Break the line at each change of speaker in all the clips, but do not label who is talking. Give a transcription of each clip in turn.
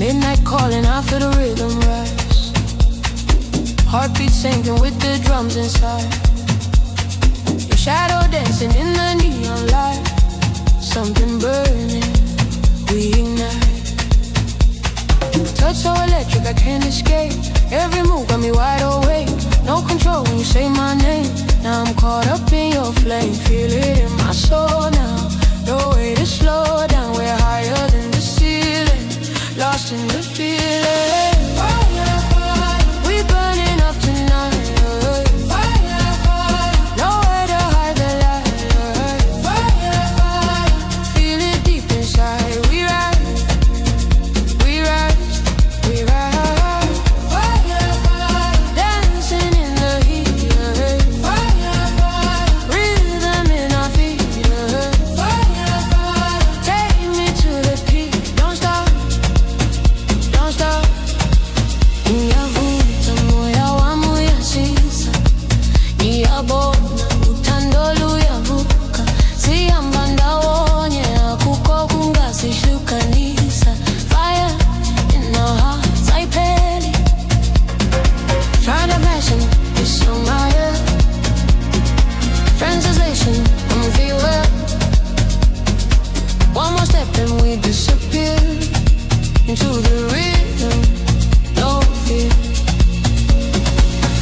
Midnight calling, I feel the rhythm rise. Heartbeat sinking with the drums inside. Your shadow dancing in the neon light. Something burning, we ignite. Touch so electric, I can't escape. Every move got me wide awake. No control when you say my name. Now I'm caught up in your flame. Feel it in my soul now. No way to slow down. We're higher than the ceiling. Lost in the feeling. Fire, fire. We burning up tonight. Fire, fire. Nowhere to hide the light. Fire, fire. Feel it deep inside. We rise, we rise, we rise. Fire, fire. Dancing in the heat. Fire, fire. Rhythm in our feet. Fire, fire. Take me to the peak. Don't stop. Don't stop. Ngiyavuta moya wami uyashisa. Ngiyabona uthandolo uyavuka. Sihamba ndawonye akukho kungasihlukanisa. Fire in our hearts ayipheli. Try to fashion this on my head. Translation, I'm feel well. One more step and we disappear into the rhythm, no fear.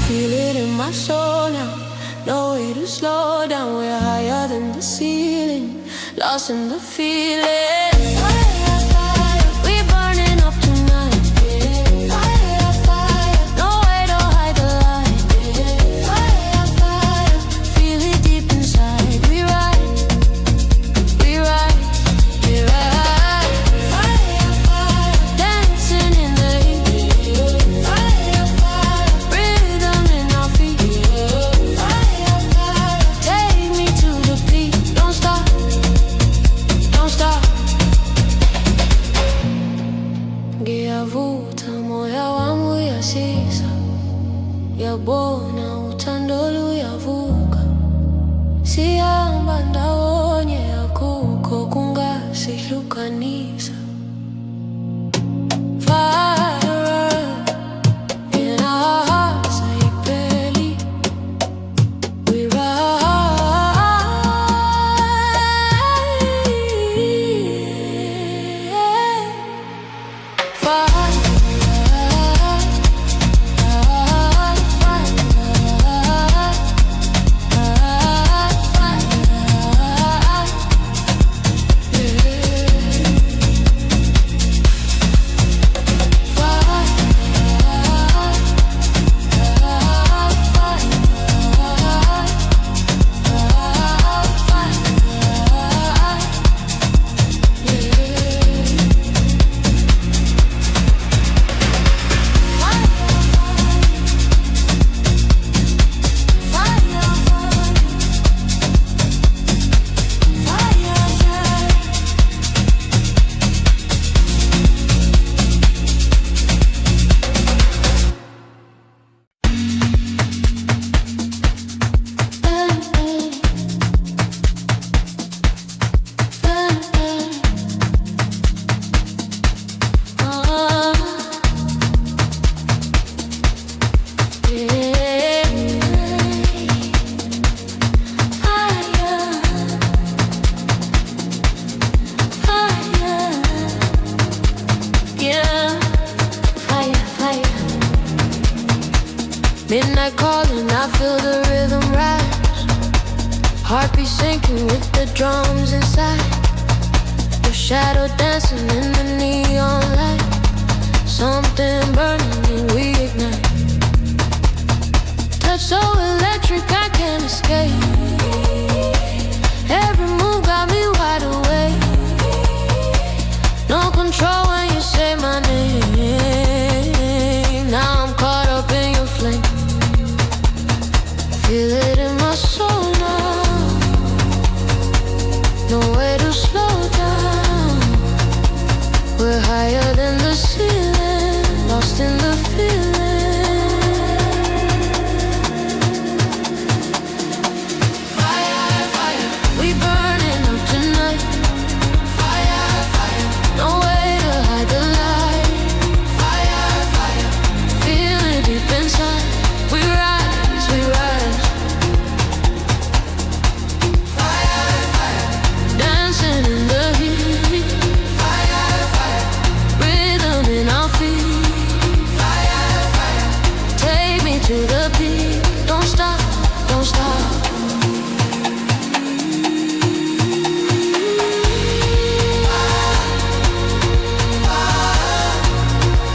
Feel it in my soul now. No way to slow down. We're higher than the ceiling. Lost in the feeling. Fire, fire. We burning up tonight. Fire, fire. No way to hide the light. Fire, fire. Feel it deep inside. We rise, we rise, we rise. Fire, fire. Dancing in the heat. Fire, fire. Rhythm in our feet. Fire, fire. Take me to the peak. Don't stop, don't stop. Ngiyavuta moya wami uyashisa. Ngiyabona uthandolo uyavuka. Sihamba ndawonye akukho kungasihlukanisa. Fire in our hearts ayipheli. We rise. Fire, midnight calling, I feel the rhythm rise. Heartbeat sinking with the drums inside. Your shadow dancing in the neon light. Something burning and we ignite. Touch so electric I can't escape. Every move got me wide awake. No control We're higher than the ceiling, lost in the feeling. Fire, fire, we burning up tonight. Fire, fire, no way to hide the light. Fire, fire, feel it deep inside. We rise, we rise. Fire, fire, dancing in the heat. Fire, fire, rhythm in our feet. Fire, fire, take me to the beat. Don't stop, don't stop.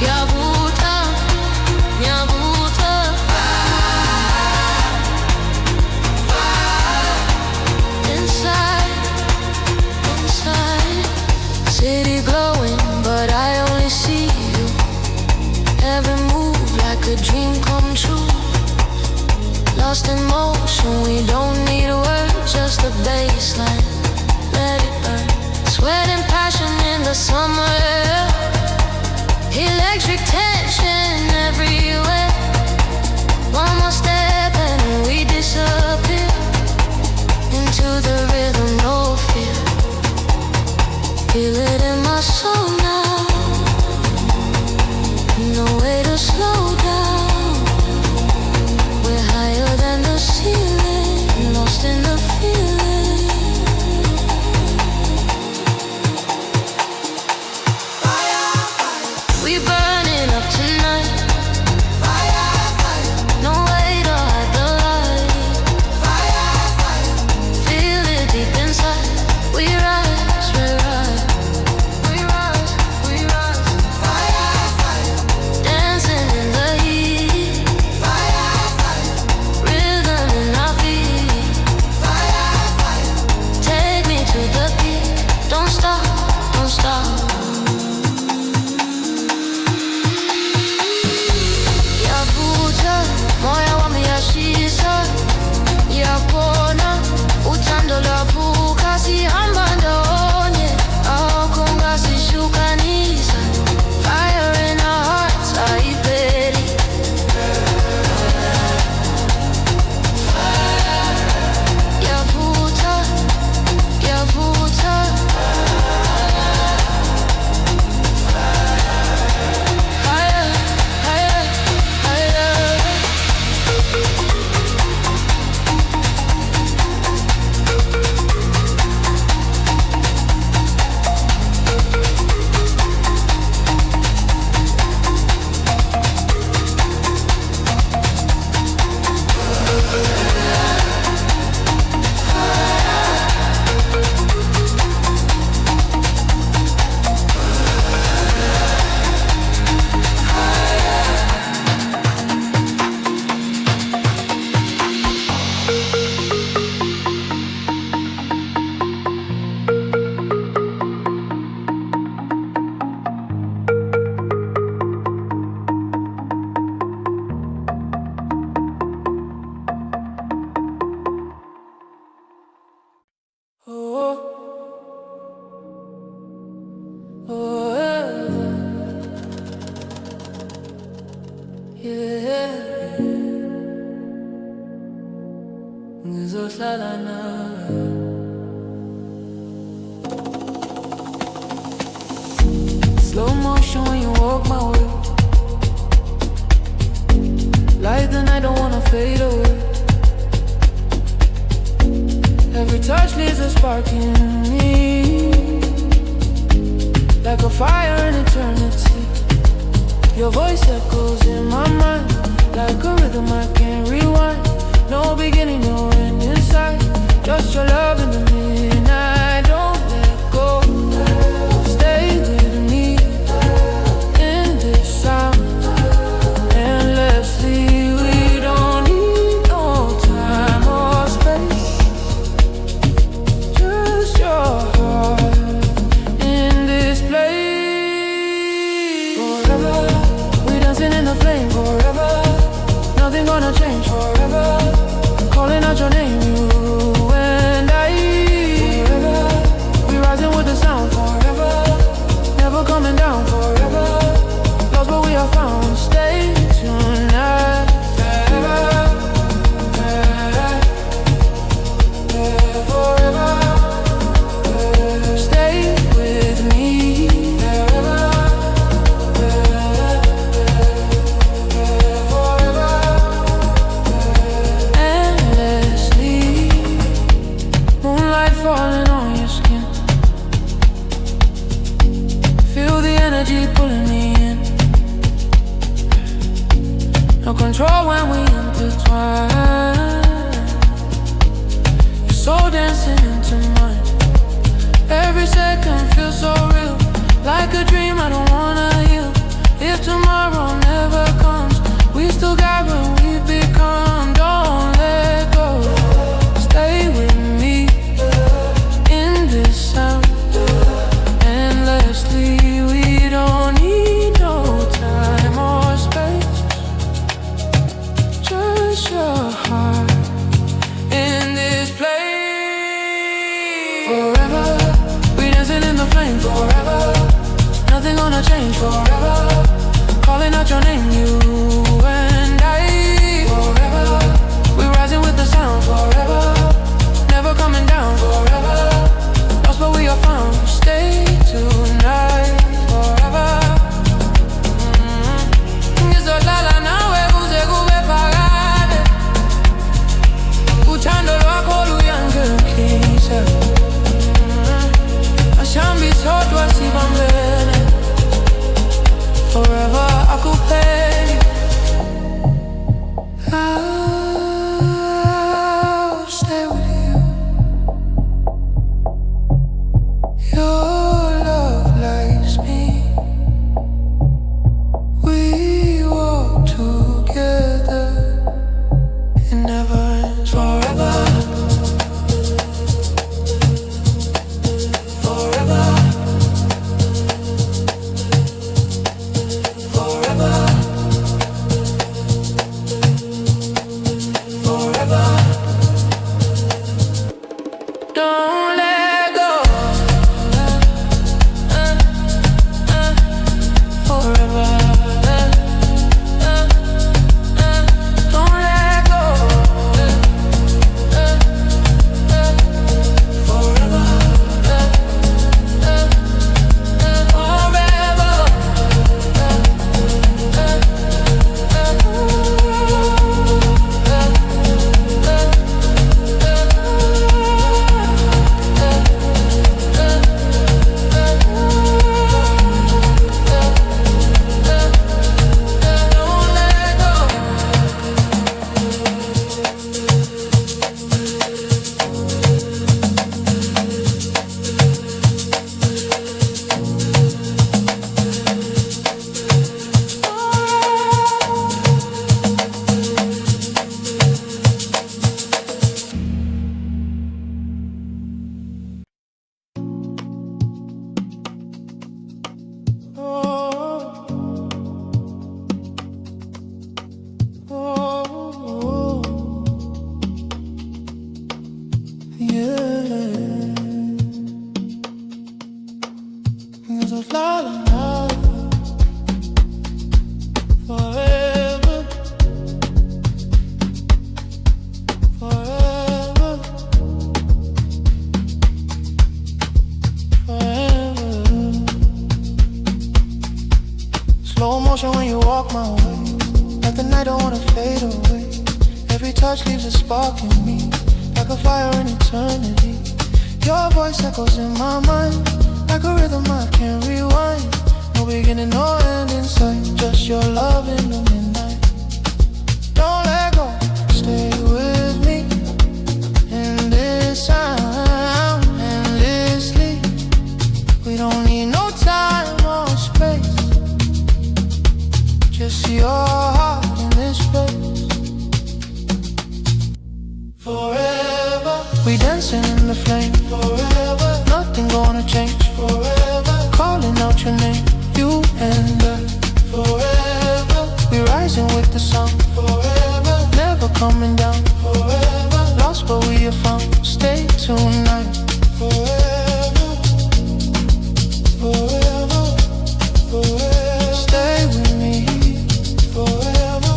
Yavuta, yavuta. Inside, inside, city glowing, but I only see you. Every move like a dream come true. Lost in motion, we don't need a word, just a baseline. Let it burn. Sweat and passion in the summer air. Electric tension everywhere. One more step and we disappear into the rhythm, no fear. Feel it in my soul now. No way to slow down. We're higher than the ceiling, lost in the feeling. Fire, fire, we burning up tonight. Fire, fire, no way to hide the light. Fire, fire, feel it deep inside. We rise, we rise. We rise, we rise. Fire, fire, dancing in the heat. Fire, fire, rhythm in our feet. Fire, fire, take me to the beat. Don't stop, don't stop. Yavuta, moyo wameyashisa. Yapona, utando lavuka. Sihamba ndonye, akonga sishukanisa. Fire in our hearts, haiperi. Yavuta, yavuta. Higher, higher, higher. Oh, oh, yeah. Ngizohlala nawe. Slow motion when you walk my way. Light the night, don't wanna fade away. Every touch leaves a spark in me, like a fire in eternity. Your voice echoes in my mind, like a rhythm I can't rewind. No beginning, no end inside. Just your love in the midnight. Don't let go. Stay with me in this sound. Endlessly, we don't need no time or space. Just your heart in this place. Forever, we dancing in the flame. Forever, nothing gonna change. Forever, calling out your name, you and I. Forever, we rising with the sound. Forever, never coming down. energy pulling me in. No control when we intertwine. Your soul dancing into mine. Every second feels so real, like a dream I don't wanna heal. If tomorrow never comes, we still got what we've become. Don't let go. Stay with me in this sound. Endlessly, we don't need no time or space. Just your heart in this place. Forever, we dancing in the flame. Forever, nothing gonna change. Forever, calling out your name, you and I. Forever, we rising with the sound. Forever, never coming down. Forever, lost but we are found. Stay tonight. Forever. Ngizolala nawe kuze kube phakade. Uthando lwakho luyangikisa. Ashambi sodwa sibambene. Forever I could pay. I'll stay with you. Your love lights me. We walk together. It never ends. Forever. Forever. Forever. Forever. Don't let go. Forever. Don't let go. Forever. Forever, forever, forever. Slow motion when you walk my way, like the night don't wanna fade away. Every touch leaves a spark in me, like a fire in eternity. Your voice echoes in my mind, like a rhythm I can't rewind. No beginning, no end in sight, just your love in the midnight. Don't let go, stay with me in this sound endlessly. We don't need no time or space, just your heart in this place. Forever, we dancing in the flame. Forever, nothing gonna change. Forever, calling out your name, you and I. Forever, we rising with the sun. Forever, never coming down. Forever, lost but we are found. Stay tonight. Forever, forever, forever. Stay with me. Forever,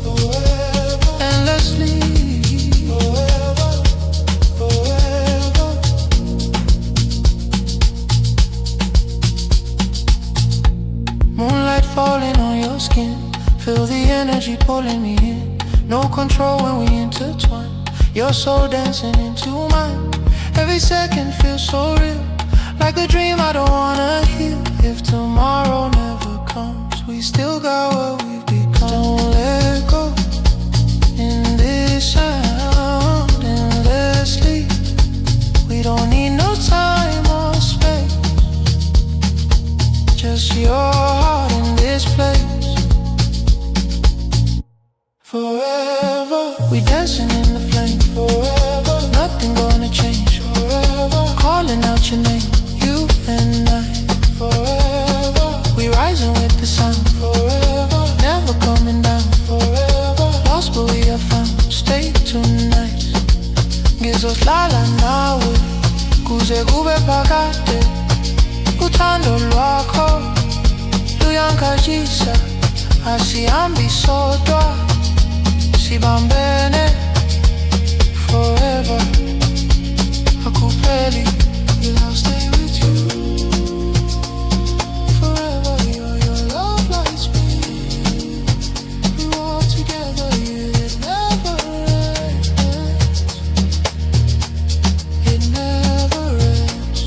forever, endlessly. Forever, forever. Moonlight falling on your skin, feel the energy pulling me in. No control when we intertwine. Your soul dancing into mine. Every second feels so real, like a dream I don't wanna heal. If tomorrow just your heart in this place. Forever, we dancing in the flame. Forever, nothing gonna change. Forever, calling out your name, you and I. Forever, we rising with the sun. Forever, never coming down. Forever, lost but we are found. Stay tonight. Ngizos lala nawe kuze kube phakade. Uthando lwakho luyankajisa, asihambi sodwa, sibambene forever. Akupeli, will I stay with you forever? Your love lights me. We walk together, it never ends. It never ends.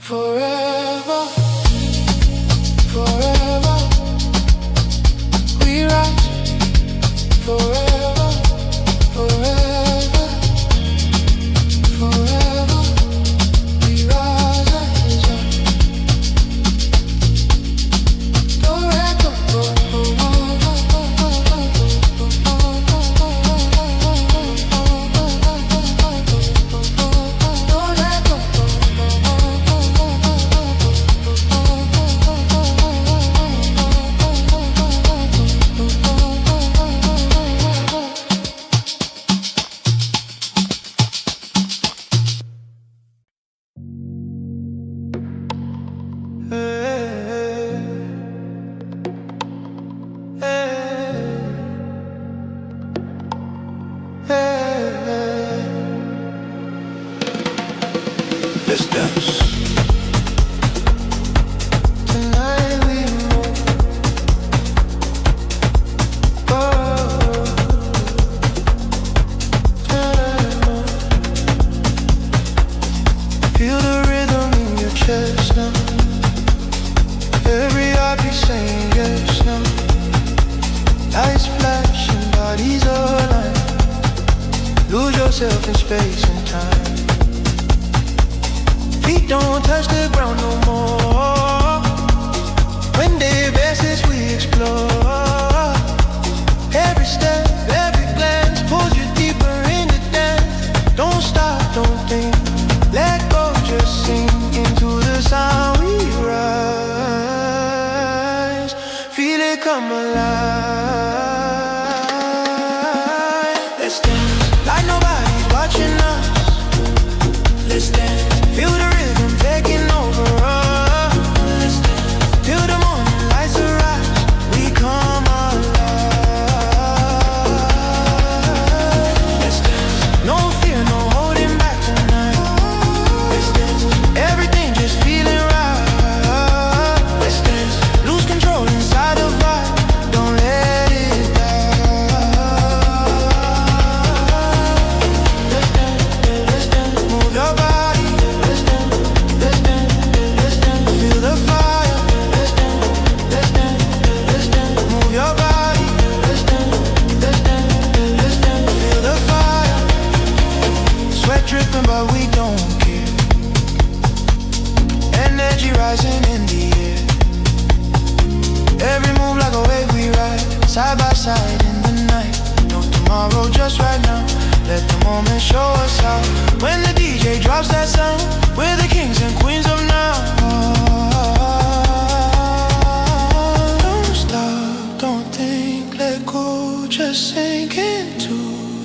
Forever, forever, we rise. Forever, forever, forever, we rise as one. Don't let go. Don't let go. Let's dance. Tonight we move. Oh, feel the rhythm in your chest now. Every heartbeat saying yes now. Lights flashing, bodies align. Lose yourself in space and time. Feet don't touch the ground no more. When they passes we explore. Every step, every glance pulls you deeper in the dance. Don't stop, don't think, let go, just sink into the sound we rise. Feel it come alive. Let's dance like nobody's watching us. Let's dance, feel the rhythm taking over us. Let's dance till the morning lights arise. We come alive. Let's dance, no fear, no holding back tonight. Let's dance, everything just feeling right. Let's dance, lose control inside the vibe. Don't let it die. Let's dance, move your body. Let's dance, feel the fire. Let's dance, move your body. Let's dance, feel the fire. Sweat dripping but we don't care. Energy rising in the air. Every move like a wave we ride, side by side in the night. No tomorrow, just right now. Let the moment show us how. When the DJ drops that sound, we're the kings and queens of now. Don't stop, don't think, let go, just sink into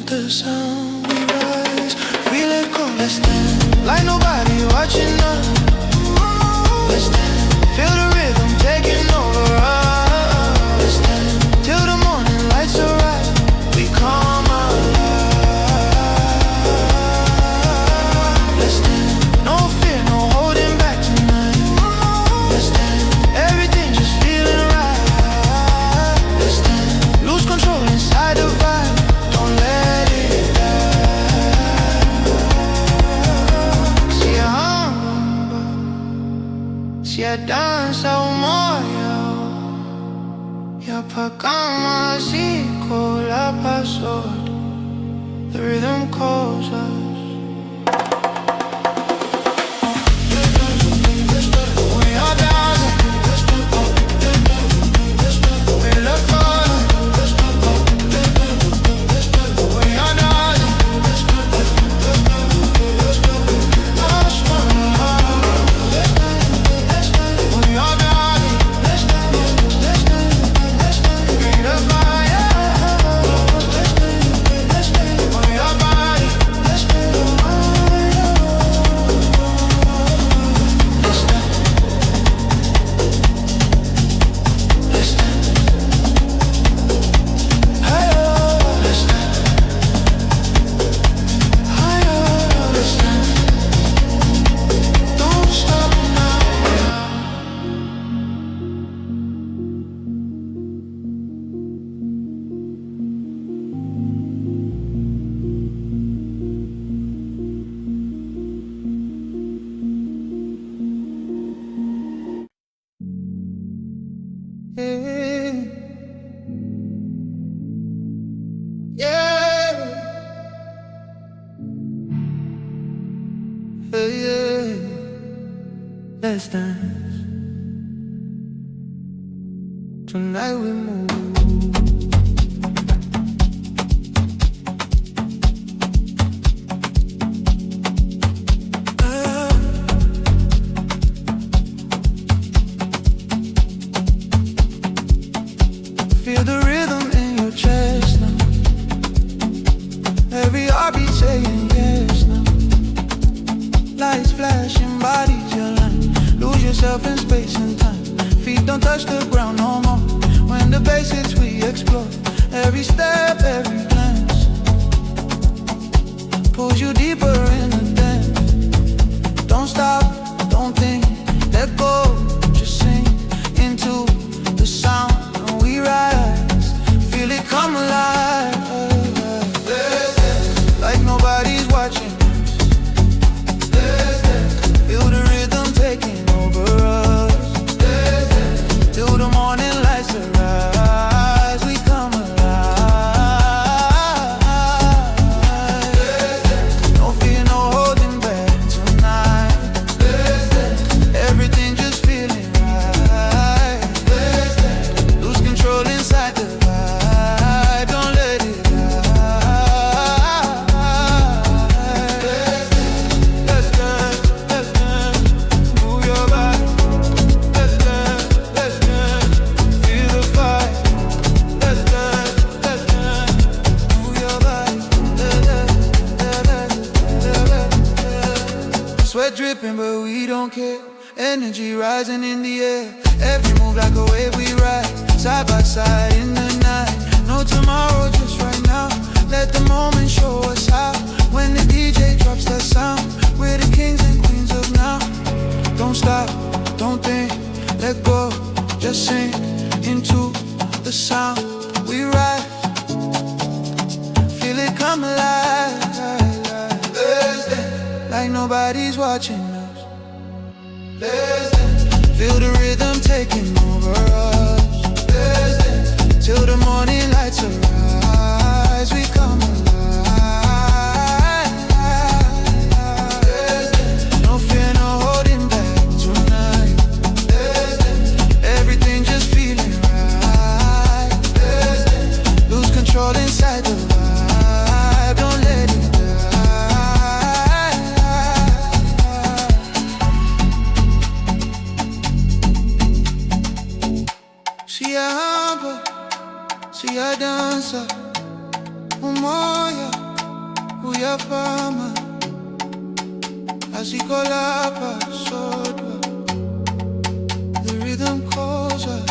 the sound we rise. Feel it go, let's dance like nobody watching us. Let's dance, feel the rhythm taking over us. Let's dance till the morning lights arise. We come alive. Let's dance, no fear, no holding back tonight. Let's dance, everything just feeling right. Let's dance, lose control inside the vibe. Don't let it die. See a humble, see a danza umoja. Ya pa kama siku la pasod. The rhythm calls us. Yeah. Yeah. Yeah, yeah. Let's dance. Tonight we move. Feel the rhythm in your chest now. Every heartbeat saying yes now. Lights flashing, bodies yelling. Lose yourself in space and time. Feet don't touch the ground no more. When the bass hits we explore. Every step, every glance pulls you deeper in the dance. Don't stop, don't think, let go. Just sink into the sound. We rise, feel it come alive. Like nobody's watching us. Feel the rhythm taking over us. Till the morning lights arise, we come alive. No fear, no holding back tonight. Everything just feeling right. Lose control inside the vibe, don't let it die. Let's dance, move your body. Let's dance, feel the fire. Let's dance, move your body. Sweat dripping, but we don't care. Energy rising in the air. Every move like a wave we ride. Side by side in the night. No tomorrow, just right now. Let the moment show us how. When the DJ drops that sound, we're the kings and queens of now. Don't stop, don't think, let go. Just sink into the sound. We rise, feel it come alive. Like nobody's watching us. Feel the rhythm taking over us. Till the morning lights arise, we come alive. No fear, no holding back tonight. Everything just feeling right. Lose control inside the vibe, don't let it die. See a humble, see a dancer. Umoya, uya fama. Asikolapa, sodwa. The rhythm calls us.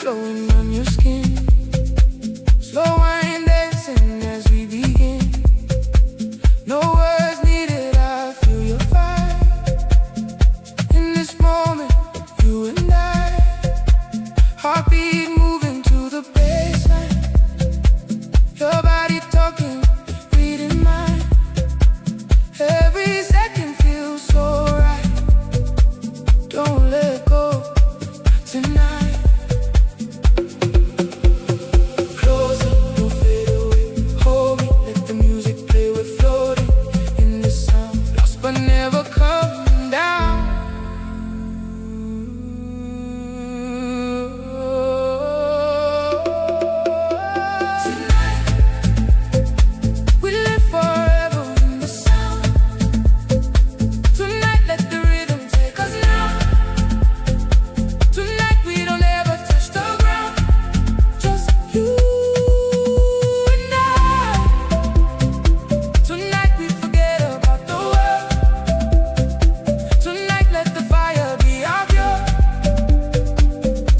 glowing on your skin. Slow wine dancing as we begin. No words needed, I feel your vibe. In this moment, you and I, heartbeat moving to the baseline. Your body talking, reading mine. Every second feels so right. Don't let go tonight. Closer, don't fade away. Hold me, let the music play. We're floating in the sound, lost but never coming down. Tonight, we live forever in the sound. Tonight, let the rhythm take us now. Tonight, we don't ever touch the ground. Just you and I. Tonight, we forget about the world. Tonight, let the fire be our cure.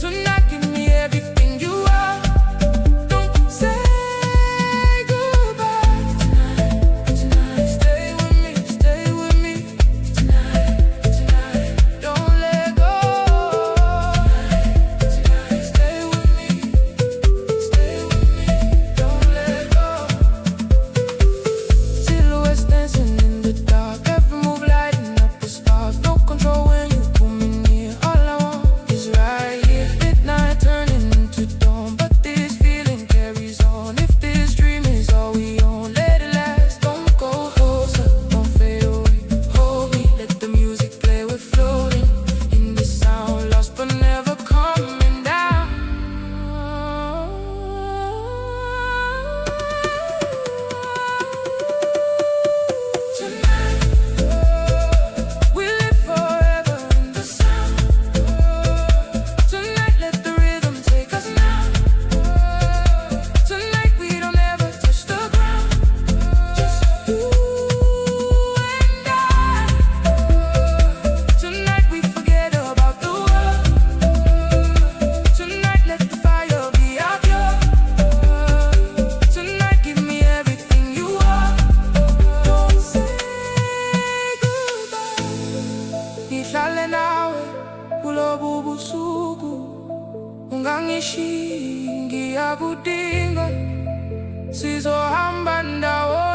Tonight, give me everything you are. Don't say goodbye. Tonight, stay with me, stay with me. Tonight, don't let go. Tonight, stay with me, don't let go. Silhouettes dancing in the dark, every move lighting up the spark. No control when you pull me near. All I want is right here. Midnight turning into dawn, but this feeling carries on. If this dream is all we own, let it last. Don't go closer, don't fade away. Hold me, let the music play. We're floating in the sound, lost but never coming down. Tonight, we live forever in the sound. Tonight, let the rhythm take us now. Tonight, we don't ever touch the ground. Just you and I. Tonight, we forget about the world. Tonight, let the fire be our cure. Tonight, give me everything you are. Don't say goodbye. Ngihlale nawe kulobu busuku, ungangishiyi ngiyakudinga. Sizohamba ndawonye.